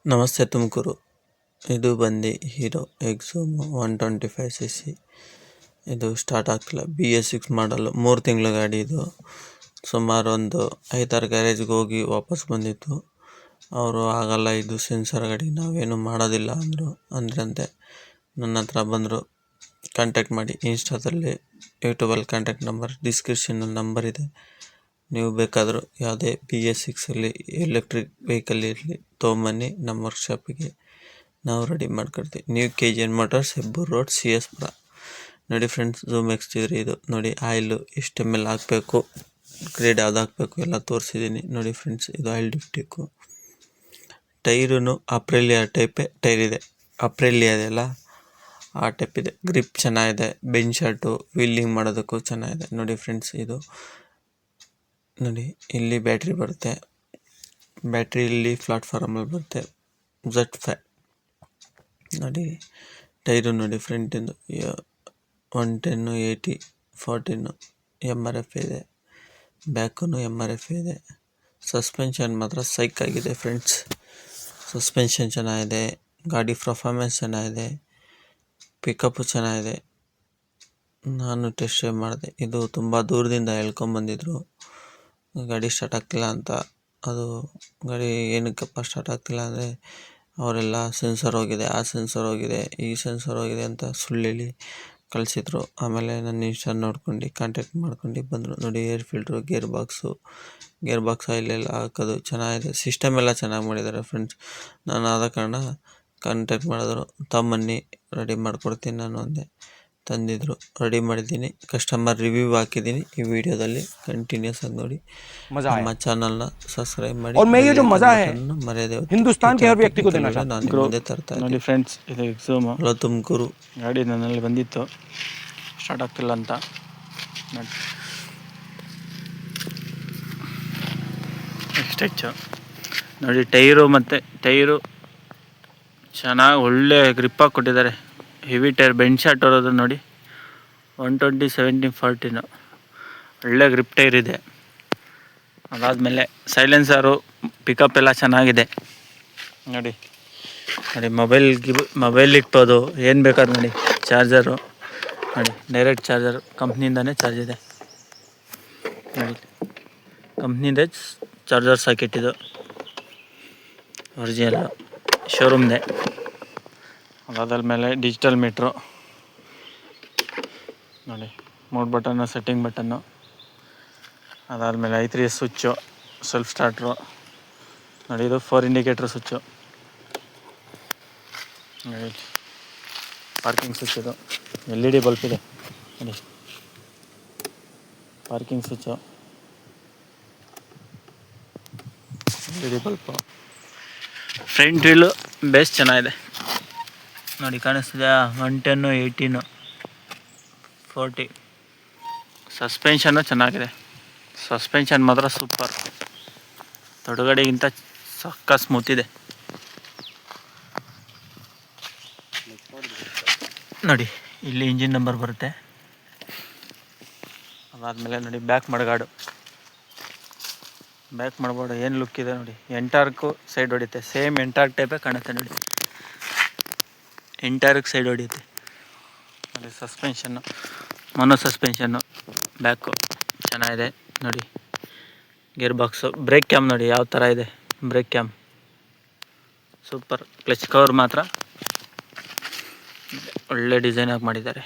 ನಮಸ್ತೆ ತುಮಕೂರು. ಇದು ಬಂದು ಹೀರೋ ಎಕ್ಸೂಮ್ 125cc. ಇದು ಸ್ಟಾರ್ಟ್ ಆಗ್ತಿಲ್ಲ. BS6 ಮಾಡಲು 3 ತಿಂಗಳ ಗಾಡಿ. ಇದು ಸುಮಾರು ಒಂದು 5-6 ಗ್ಯಾರೇಜ್ಗೆ ಹೋಗಿ ವಾಪಸ್ ಬಂದಿತ್ತು. ಅವರು ಆಗಲ್ಲ, ಇದು ಸೆನ್ಸರ್ ಗಾಡಿ, ನಾವೇನು ಮಾಡೋದಿಲ್ಲ ಅಂದ್ರಂತೆ. ನನ್ನ ಹತ್ರ ಬಂದರು, ಕಾಂಟ್ಯಾಕ್ಟ್ ಮಾಡಿ. ಇನ್ಸ್ಟಾದಲ್ಲಿ, ಯೂಟ್ಯೂಬಲ್ಲಿ ಕಾಂಟ್ಯಾಕ್ಟ್ ನಂಬರ್, ಡಿಸ್ಕ್ರಿಪ್ಷನಲ್ಲಿ ನಂಬರ್ ಇದೆ. ನೀವು ಬೇಕಾದರೂ ಯಾವುದೇ BS6ಅಲ್ಲಿ ಎಲೆಕ್ಟ್ರಿಕ್ ವೆಹಿಕಲ್ ಇರಲಿ ತೊಗೊಂಬನ್ನಿ ನಮ್ಮ ವರ್ಕ್ಶಾಪಿಗೆ, ನಾವು ರೆಡಿ ಮಾಡ್ಕೊಡ್ತೀವಿ. New KGN motors, Hebbur road, CS ಪುರ. ನೋಡಿ ಫ್ರೆಂಡ್ಸ್, ಝೂಮ್ ಎಕ್ಸ್ಟಿದ್ರಿ ಇದು ನೋಡಿ. ಆಯಿಲು ಎಷ್ಟು ml ಹಾಕಬೇಕು, ಗ್ರೇಡ್ ಯಾವ್ದು ಹಾಕಬೇಕು ಎಲ್ಲ ತೋರಿಸಿದ್ದೀನಿ ನೋಡಿ ಫ್ರೆಂಡ್ಸ್. ಇದು ಆಯಿಲ್ ಡಿಫ್ಟಿಕ್ಕು. ಟೈರೂ ಅಪ್ರಿಲಿಯಾ ಟೈಪೇ ಟೈರ್ ಇದೆ. ಅಪ್ರಿಲಿಯಾ ಇದೆಯಲ್ಲ, ಆ ಟೈಪ್ ಇದೆ. ಗ್ರಿಪ್ ಚೆನ್ನಾಗಿದೆ. ಬೆಂಚ್ ಶರ್ಟು ವೀಲಿಂಗ್ ಮಾಡೋದಕ್ಕೂ ಚೆನ್ನಾಗಿದೆ ನೋಡಿ ಫ್ರೆಂಡ್ಸ್. ಇದು ನೋಡಿ, ಇಲ್ಲಿ ಬ್ಯಾಟ್ರಿ ಬರುತ್ತೆ. ಬ್ಯಾಟ್ರಿ ಇಲ್ಲಿ ಪ್ಲಾಟ್ಫಾರ್ಮಲ್ಲಿ ಬರುತ್ತೆ. Z5 ನೋಡಿ. ಟೈರು ನೋಡಿ ಫ್ರಂಟಿಂದು 110, 80, 14 MRF ಇದೆ. ಬ್ಯಾಕು MRF ಇದೆ. ಸಸ್ಪೆನ್ಷನ್ ಮಾತ್ರ ಸೈಕ್ ಆಗಿದೆ ಫ್ರೆಂಡ್ಸ್. ಸಸ್ಪೆನ್ಷನ್ ಚೆನ್ನಾಗಿದೆ, ಗಾಡಿ ಪರ್ಫಾರ್ಮೆನ್ಸ್ ಚೆನ್ನಾಗಿದೆ, ಪಿಕಪ್ಪು ಚೆನ್ನಾಗಿದೆ. ನಾನು ಟೆಸ್ಟ್ ಡ್ರೈವ್ ಮಾಡಿದೆ. ಇದು ತುಂಬ ದೂರದಿಂದ ಹೇಳ್ಕೊಂಬಂದಿದ್ರು ಗಾಡಿ ಸ್ಟಾರ್ಟ್ ಆಗ್ತಿಲ್ಲ ಅಂತ. ಅದು ಗಾಡಿ ಏನಕ್ಕಪ್ಪ ಸ್ಟಾರ್ಟ್ ಆಗ್ತಿಲ್ಲ ಅಂದರೆ, ಅವರೆಲ್ಲ ಸೆನ್ಸರ್ ಹೋಗಿದೆ, ಆ ಸೆನ್ಸರ್ ಹೋಗಿದೆ, ಈ ಸೆನ್ಸರ್ ಹೋಗಿದೆ ಅಂತ ಸುಳ್ಳು ಹೇಳಿ ಕಳಿಸಿದ್ರು. ಆಮೇಲೆ ನನ್ನ ಇನ್ಸ್ಟಾ ನೋಡ್ಕೊಂಡು ಕಾಂಟ್ಯಾಕ್ಟ್ ಮಾಡ್ಕೊಂಡು ಬಂದರು ನೋಡಿ. ಏರ್ ಫಿಲ್ಟ್ರು, ಗೇರ್ ಬಾಕ್ಸ್ ಆಯಿಲೆಲ್ಲ ಹಾಕೋದು ಚೆನ್ನಾಗಿದೆ. ಸಿಸ್ಟಮ್ ಎಲ್ಲ ಚೆನ್ನಾಗಿ ಮಾಡಿದ್ದಾರೆ ಫ್ರೆಂಡ್ಸ್. ನಾನು ಆದ ಕಾರಣ ಕಾಂಟ್ಯಾಕ್ಟ್ ಮಾಡಿದ್ರು, ತಮ್ಮನ್ನಿ ರೆಡಿ ಮಾಡಿಕೊಡ್ತೀನಿ ನಾನು ಅಂದೆ. ತಂದಿದ್ರು, ರೆಡಿ ಮಾಡಿದ್ದೀನಿ. ಕಸ್ಟಮರ್ ರಿವ್ಯೂ ಹಾಕಿದ್ದೀನಿ ಈ ವಿಡಿಯೋದಲ್ಲಿ, ಕಂಟಿನ್ಯೂಸ್ ಆಗಿ ನೋಡಿ. ನಮ್ಮ ಚಾನಲ್ನ ಸಬ್ಸ್ಕ್ರೈಬ್ ಮಾಡಿ. ಮರ್ಯಾದೆ हिंदुस्तान के हर व्यक्ति को देना चाहता ನಾನು ಮುಂದೆ ತರ್ತಾ ನೋಡಿ ಇದ್ದೀನಿ. ಫ್ರೆಂಡ್ಸ್, ಇದು ಎಕ್ಸೂಮ್ ಹಲೋ ತುಮಕೂರು. ಗಾಡಿ ನನ್ನಲ್ಲಿ ಬಂದಿತ್ತು, ಸ್ಟಾರ್ಟ್ ಆಗ್ತಿಲ್ಲ ಅಂತ. ನೋಡಿ ನೆಕ್ಸ್ಟ್ ಹೆಚ್ಚು ನೋಡಿ. ಟೈರು ಚೆನ್ನಾಗಿ ಒಳ್ಳೆ ಗ್ರಿಪ್ಪಾಗಿ ಕೊಟ್ಟಿದ್ದಾರೆ. ಹೆವಿ ಟೈರ್, ಬೆಂಚ್ ಶಾಟ್ ಬರೋದು ನೋಡಿ. 120, 70, 14 ಒಳ್ಳೆ ಗ್ರಿಪ್ ಟೈರ್ ಇದೆ. ಅದಾದಮೇಲೆ ಸೈಲೆನ್ಸರು, ಪಿಕಪ್ ಎಲ್ಲ ಚೆನ್ನಾಗಿದೆ ನೋಡಿ. ಮೊಬೈಲ್ ಇಕ್ಬೋದು, ಏನು ಬೇಕಾದ್ರೆ ನೋಡಿ. ಚಾರ್ಜರು ನೋಡಿ, ಡೈರೆಕ್ಟ್ ಚಾರ್ಜರ್, ಕಂಪ್ನಿಯಿಂದನೇ ಚಾರ್ಜ್ ಇದೆ ನೋಡಿ. ಕಂಪ್ನಿಂದೇ ಚಾರ್ಜರ್ ಸಾಕೆಟ್ ಇದು, ಒರಿಜಿನಲ್ ಶೋರೂಮ್ದೆ. ಅದಾದ್ಮೇಲೆ ಡಿಜಿಟಲ್ ಮೀಟ್ರು ನೋಡಿ, 3 ಬಟನ್ನು, ಸೆಟ್ಟಿಂಗ್ ಬಟನ್ನು. ಅದಾದಮೇಲೆ I3 ಸ್ವಿಚ್ಚು, ಸೆಲ್ಫ್ ಸ್ಟಾರ್ಟ್ರು ನೋಡಿ. ಇದು 4 ಇಂಡಿಕೇಟ್ರ್ ಸ್ವಿಚ್ಚು ನೋಡಿ. ಪಾರ್ಕಿಂಗ್ ಸ್ವಿಚ್, ಇದು LED ಬಲ್ಪ್ ಇದೆ ನೋಡಿ. Parking switch, LED bulb. Front wheel base ಚೆನ್ನಾಗಿದೆ ನೋಡಿ, ಕಾಣಿಸ್ತಿದೆಯಾ? 110, 18, 40. ಸಸ್ಪೆನ್ಷನ್ನು ಚೆನ್ನಾಗಿದೆ. ಸಸ್ಪೆನ್ಷನ್ ಮಾತ್ರ ಸೂಪರ್, ತೊಡಗಡೆಗಿಂತ ಸಕ್ಕ ಸ್ಮೂತ್ ಇದೆ ನೋಡಿ. ಇಲ್ಲಿ ಇಂಜಿನ್ ನಂಬರ್ ಬರುತ್ತೆ. ಅದಾದಮೇಲೆ ನೋಡಿ, ಬ್ಯಾಕ್ ಮಡಗಾಡು ಏನು ಲುಕ್ ಇದೆ ನೋಡಿ. ಎಂಟಾರ್ಕು ಸೈಡ್ ಹೊಡಿಯುತ್ತೆ, ಸೇಮ್ ಎಂಟಾರ್ಕ್ ಟೈಪೇ ಕಾಣುತ್ತೆ ನೋಡಿ. ಎಂಟಾರ್ಕ್ ಸೈಡ್ ಹೊಡಿಯುತ್ತೆ ನೋಡಿ. ಸಸ್ಪೆನ್ಷನ್ನು ಮೊನೋ ಸಸ್ಪೆನ್ಷನ್ನು, ಬ್ಯಾಕು ಚೆನ್ನಾಗಿದೆ ನೋಡಿ. ಗೇರ್ ಬಾಕ್ಸು, ಬ್ರೇಕ್ ಕ್ಯಾಮ್ ನೋಡಿ ಯಾವ ಥರ ಇದೆ. Brake cam super. Clutch cover ಮಾತ್ರ ಒಳ್ಳೆ ಡಿಸೈನಾಗಿ ಮಾಡಿದ್ದಾರೆ.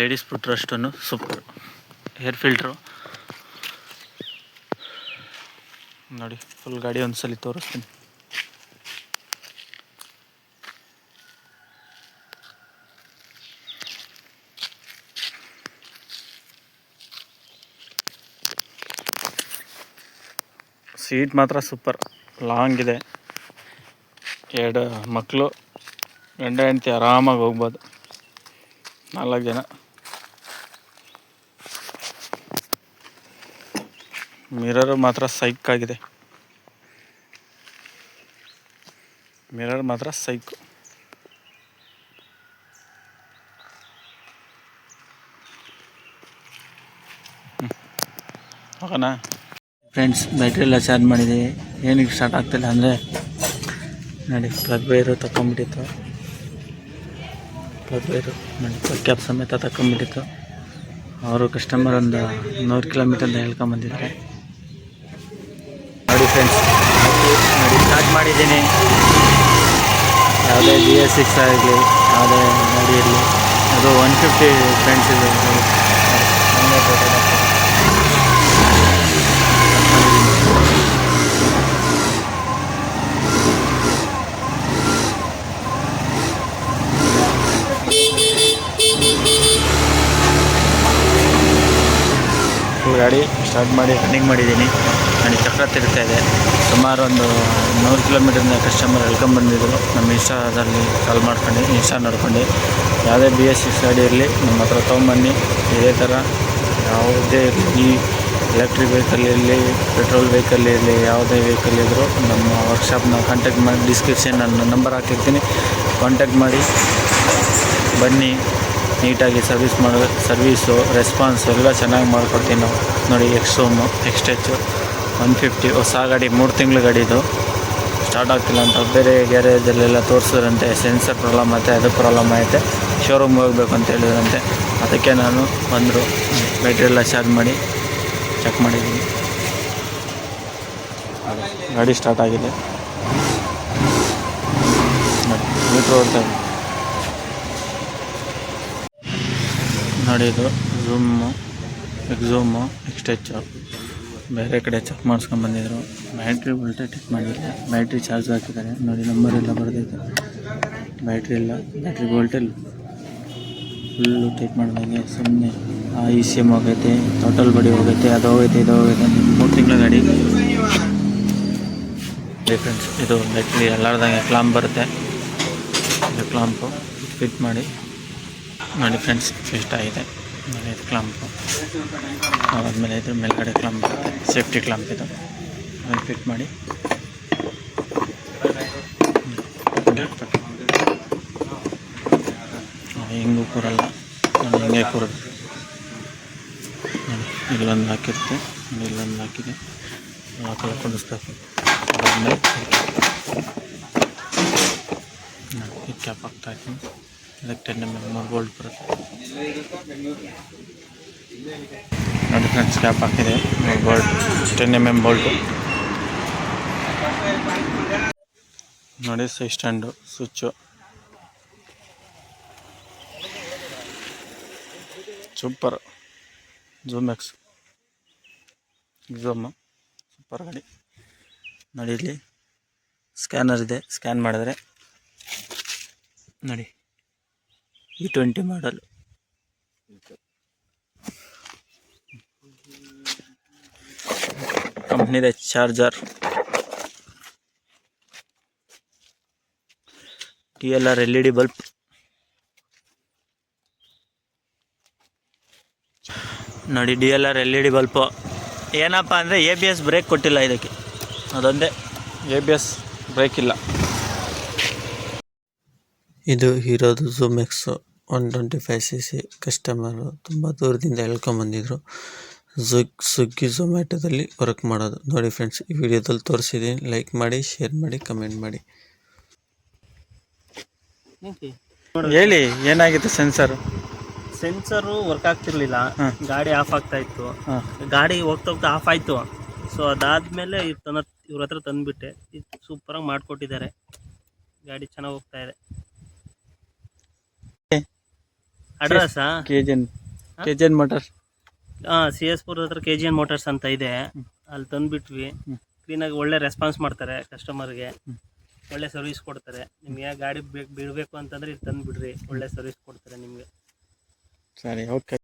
ಲೇಡೀಸ್ ಫುಟ್ರೆಸ್ಟನ್ನು ಸೂಪರ್. ಏರ್ ಫಿಲ್ಟ್ರು ನೋಡಿ. ಫುಲ್ ಗಾಡಿ ಒಂದ್ಸಲಿ ತೋರಿಸ್ತೀನಿ. ಸೀಟ್ ಮಾತ್ರ ಸೂಪರ್, ಲಾಂಗ್ ಇದೆ. 2 ಮಕ್ಕಳು, ಗಂಡ ಹೆಂಡತಿ ಆರಾಮಾಗಿ ಹೋಗ್ಬೋದು, 4 ಜನ. ಮಿರರು ಮಾತ್ರ ಸೈಕ್ ಹೋಗೋಣ. ಫ್ರೆಂಡ್ಸ್ ಬ್ಯಾಟ್ರಿ ಎಲ್ಲ ಚಾರ್ಜ್ ಮಾಡಿದ್ದೀವಿ. ಏನಕ್ಕೆ ಸ್ಟಾರ್ಟ್ ಆಗ್ತಿಲ್ಲ ಅಂದರೆ ನೋಡಿ ಪ್ಲಗ್ ವೈರು ತಗೊಂಬಿಟ್ಟಿತ್ತು. ಪ್ಲಗ್ ವೈರು ನೋಡಿ ಪ್ಲಗ್ ಕ್ಯಾಪ್ ಸಮೇತ ತಗೊಂಬಿಟ್ಟಿತ್ತು. ಅವರು ಕಸ್ಟಮರ್ ಒಂದು 100 ಕಿಲೋಮೀಟರ್ನ ಹೇಳ್ಕೊಂಬಂದಿದ್ದಾರೆ. ನೋಡಿ ಫ್ರೆಂಡ್ಸ್ ನೋಡಿ ಸ್ಟಾರ್ಟ್ ಮಾಡಿದ್ದೀನಿ. ಯಾವುದೇ BS6 ಆಗಲಿ ಯಾವುದೇ ಗಾಡಿ ಇರಲಿ ಅದು 150 ಫ್ರೆಂಡ್ಸ್ ಇದೆ. ಗಾಡಿ ಸ್ಟಾರ್ಟ್ ಮಾಡಿ ರನ್ನಿಂಗ್ ಮಾಡಿದ್ದೀನಿ. ನನಗೆ ಚಕ್ರ ತಿರುಗ್ತಾ ಇದೆ. ಸುಮಾರು ಒಂದು 100 ಕಿಲೋಮೀಟರ್ನ ಕಸ್ಟಮರ್ ಬಂದಿದ್ದರು. ನಮ್ಮ ಇನ್ಸ್ಟಾದಲ್ಲಿ ಕಾಲ್ ಮಾಡ್ಕೊಂಡು ಇನ್ಸ್ಟಾ ನೋಡ್ಕೊಂಡು ಯಾವುದೇ BS6 ಗಾಡಿ ಇರಲಿ ನಮ್ಮ ಹತ್ರ ತೊಗೊಂಬನ್ನಿ. ಇದೇ ಥರ ಯಾವುದೇ ಈ ಎಲೆಕ್ಟ್ರಿಕ್ ವೆಹಿಕಲ್ ಇರಲಿ ಪೆಟ್ರೋಲ್ ವೆಹಿಕಲ್ ಇರಲಿ ಯಾವುದೇ ವೆಹಿಕಲ್ ಇದ್ದರೂ ನಮ್ಮ ವರ್ಕ್ಶಾಪ್ನ ಕಾಂಟ್ಯಾಕ್ಟ್ ಮಾಡಿ ಡಿಸ್ಕ್ರಿಪ್ಷನ್ ನನ್ನ ನಂಬರ್ ಹಾಕಿರ್ತೀನಿ. ಕಾಂಟ್ಯಾಕ್ಟ್ ಮಾಡಿ ಬನ್ನಿ. ನೀಟಾಗಿ ಸರ್ವೀಸು ರೆಸ್ಪಾನ್ಸು ಎಲ್ಲ ಚೆನ್ನಾಗಿ ಮಾಡಿಕೊಡ್ತೀವಿ ನಾವು. ನೋಡಿ ಎಕ್ಸ್ಟ್ರೋಮು ಎಕ್ಸ್ಟೆಚ್ಚು 150 ಹೊಸ ಗಾಡಿ 3 ತಿಂಗಳ ಗಾಡಿದು ಸ್ಟಾರ್ಟ್ ಆಗ್ತಿಲ್ಲ ಅಂತ ಬೇರೆ ಗ್ಯಾರೇಜಲ್ಲೆಲ್ಲ ತೋರಿಸಿದ್ರಂತೆ. ಸೆನ್ಸರ್ ಪ್ರಾಬ್ಲಮ್ ಐತೆ, ಅದು ಪ್ರಾಬ್ಲಮ್ ಐತೆ, ಶೋರೂಮ್ಗೆ ಹೋಗ್ಬೇಕು ಅಂತ ಹೇಳಿದ್ರಂತೆ. ಅದಕ್ಕೆ ನಾನು ಬಂದರು ಬ್ಯಾಟ್ರಿ ಎಲ್ಲ ಚಾರ್ಜ್ ಮಾಡಿ ಚೆಕ್ ಮಾಡಿದ್ದೀನಿ. ಗಾಡಿ ಸ್ಟಾರ್ಟ್ ಆಗಿದೆ ನೋಡಿ, ಮೀಟ್ರ್ ಓಡ್ತಾ ಇದೆ ನೋಡಿ. ಇದು ಎಕ್ಸೂಮು ಎಕ್ಸ್ಟೆಚ್ಚು ಬೇರೆ ಕಡೆ ಚೆಕ್ ಮಾಡಿಸ್ಕೊಂಡ್ಬಂದಿದ್ರು. ಬ್ಯಾಟ್ರಿ ವೋಲ್ಟೇಜ್ ಚೆಕ್ ಮಾಡಿಲ್ಲ, ಬ್ಯಾಟ್ರಿ ಚಾರ್ಜ್ ಹಾಕಿದ್ದಾರೆ ನೋಡಿ. ನಂಬರ್ ಎಲ್ಲ ಬರೆದೈತೆ. ಬ್ಯಾಟ್ರಿ ಇಲ್ಲ, ಬ್ಯಾಟ್ರಿ ವೋಲ್ಟೇಜ್ ಫುಲ್ಲು ಟೈಟ್ ಮಾಡಿದಂಗೆ ಸುಮ್ಮನೆ ECM ಹೋಗೈತೆ, ಟೋಟಲ್ ಬಾಡಿ ಹೋಗೈತೆ, ಅದು ಹೋಗೈತೆ, ಇದು ಹೋಗೈತೆ. 3 ತಿಂಗಳ ಗಾಡಿ ಫ್ರೆಂಡ್ಸ್. ಇದು ಬ್ಯಾಟ್ರಿ ಎಲ್ಲಾರ್ದಂಗೆ ಕ್ಲಾಂಪ್ ಬರುತ್ತೆ. ಇದು ಕ್ಲಾಂಪು ಫಿಟ್ ಮಾಡಿ ನೋಡಿ ಫ್ರೆಂಡ್ಸ್ ಫಿಟ್ ಆಗಿದೆ ನೋಡಿ. ಇದು ಕ್ಲಾಂಪು ಆದಮೇಲೆ ಇದ್ರ ಮೇಲ್ಗಡೆ ಕ್ಲಾಂಪ್ ಬರುತ್ತೆ, ಸೇಫ್ಟಿ ಕ್ಲಾಂಪ್ ಇದು. ಅದನ್ನು ಫಿಟ್ ಮಾಡಿ ಹಿಂಗೂ ಕೂರಲ್ಲ ನೋಡಿ, ಹಿಂಗೆ ಕೂರೋದು ನೋಡಿ. ಇಲ್ಲೊಂದು ಹಾಕಿರುತ್ತೆ ನೋಡಿ, ಇಲ್ಲೊಂದು ಹಾಕಿದೆ, ಲಾಕೆಲ್ಲ ಕುಡಿಸ್ಬೇಕು. ಅದಾದಮೇಲೆ ಈ ಕ್ಯಾಪ್ ಹಾಕ್ತಾಯಿದ್ದೀನಿ. ಇದಕ್ಕೆ 10 mm ಬೋಲ್ಟ್ ಬರುತ್ತೆ ನೋಡಿ ಫ್ರೆಂಡ್ಸ್. ಕ್ಯಾಪ್ ಹಾಕಿದೆ, ಬೋಲ್ಟ್ 10 mm ಬೋಲ್ಟು ನೋಡಿ. Side stand, switch, super Xoom max Xoom super ಗಾಡಿ ನೋಡಿ. ಇಲ್ಲಿ ಸ್ಕ್ಯಾನರ್ ಇದೆ, ಸ್ಕ್ಯಾನ್ ಮಾಡಿದ್ರೆ ನೋಡಿ E20 ಮಾಡಲ್. ಕಂಪ್ನಿದೆ ಚಾರ್ಜರ್, TLR LED ಬಲ್ಬ್ ನೋಡಿ. DLR LED ಬಲ್ಬು ಏನಪ್ಪ ಅಂದರೆ ABS ಬ್ರೇಕ್ ಕೊಟ್ಟಿಲ್ಲ ಇದಕ್ಕೆ, ಅದೊಂದೇ ABS ಬ್ರೇಕ್ ಇಲ್ಲ. ಇದು ಹೀರೋದು ಝೂಮ್ಯಾಕ್ಸ್ 125cc. ಕಸ್ಟಮರು ತುಂಬ ದೂರದಿಂದ ಹೇಳ್ಕೊಂಬಂದಿದ್ರು. ಸ್ವಿಗ್ಗಿ ಝೊಮ್ಯಾಟೋದಲ್ಲಿ ವರ್ಕ್ ಮಾಡೋದು ನೋಡಿ ಫ್ರೆಂಡ್ಸ್. ಈ ವಿಡಿಯೋದಲ್ಲಿ ತೋರಿಸಿದ್ದೀನಿ. ಲೈಕ್ ಮಾಡಿ, ಶೇರ್ ಮಾಡಿ, ಕಮೆಂಟ್ ಮಾಡಿ. ಹೇಳಿ ಏನಾಗಿತ್ತು? ಸೆನ್ಸರು ವರ್ಕ್ ಆಗ್ತಿರ್ಲಿಲ್ಲ, ಗಾಡಿ ಆಫ್ ಆಗ್ತಾ ಇತ್ತು. ಗಾಡಿ ಹೋಗ್ತಾ ಆಫ್ ಆಯ್ತು. ಸೊ ಅದಾದ್ಮೇಲೆ ಇವ್ರ ಹತ್ರ ತಂದ್ಬಿಟ್ಟೆ. ಇದು ಸೂಪರಾಗಿ ಮಾಡಿಕೊಟ್ಟಿದ್ದಾರೆ. ಗಾಡಿ ಚೆನ್ನಾಗಿ ಹೋಗ್ತಾ ಇದೆ. ಅಡ್ರೆಸ್ KGN ಮೋಟರ್ಸ್, CS4 ಹತ್ರ KGN ಮೋಟರ್ಸ್ ಅಂತ ಇದೆ. ಅಲ್ಲಿ ತಂದುಬಿಟ್ವಿ. ಕ್ಲೀನಾಗಿ ಒಳ್ಳೆ ರೆಸ್ಪಾನ್ಸ್ ಮಾಡ್ತಾರೆ ಕಸ್ಟಮರ್ಗೆ, ಒಳ್ಳೆ ಸರ್ವಿಸ್ ಕೊಡ್ತಾರೆ. ನಿಮಗೆ ಗಾಡಿ ಬಿಡಬೇಕು ಅಂತಂದರೆ ಇಲ್ಲಿ ತಂದುಬಿಡ್ರಿ, ಒಳ್ಳೆ ಸರ್ವಿಸ್ ಕೊಡ್ತಾರೆ ನಿಮಗೆ. ಸರಿ, ಓಕೆ.